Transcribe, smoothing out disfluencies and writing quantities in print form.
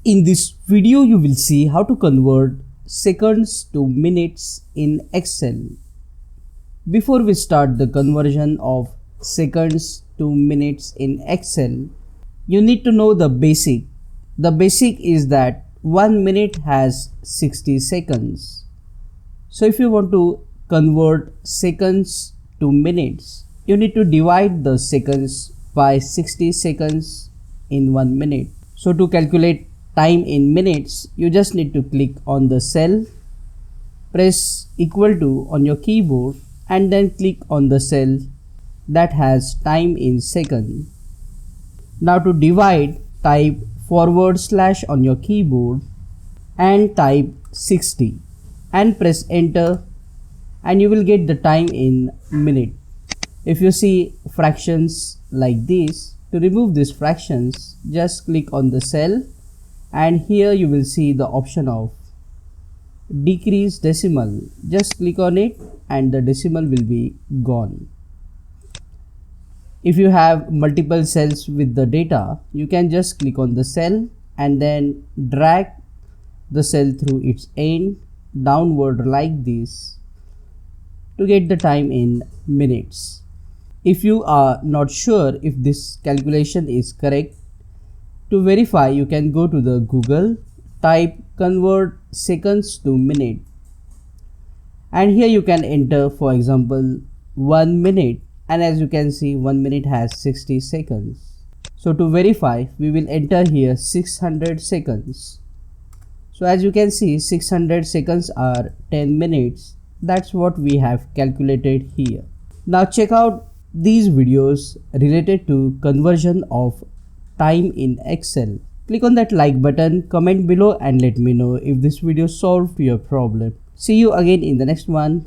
In this video, you will see how to convert seconds to minutes in Excel. Before we start the conversion of seconds to minutes in Excel, you need to know the basic. The basic is that 1 minute has 60 seconds. So if you want to convert seconds to minutes, you need to divide the seconds by 60 seconds in 1 minute. So to calculate time in minutes, you just need to click on the cell, press equal to on your keyboard, and then click on the cell that has time in second. Now to divide, type / on your keyboard and type 60 and press enter, and you will get the time in minute. If you see fractions like this, to remove these fractions, just click on the cell, and here you will see the option of decrease decimal. Just click on it and the decimal will be gone. If you have multiple cells with the data, you can just click on the cell and then drag the cell through its end downward like this to get the time in minutes. If you are not sure if this calculation is correct, to verify you can go to the Google, type convert seconds to minute, and here you can enter for example 1 minute, and as you can see 1 minute has 60 seconds. So to verify we will enter here 600 seconds. So as you can see 600 seconds are 10 minutes. That's what we have calculated here. Now check out these videos related to conversion of time in Excel. Click on that like button, comment below and let me know if this video solved your problem. See you again in the next one.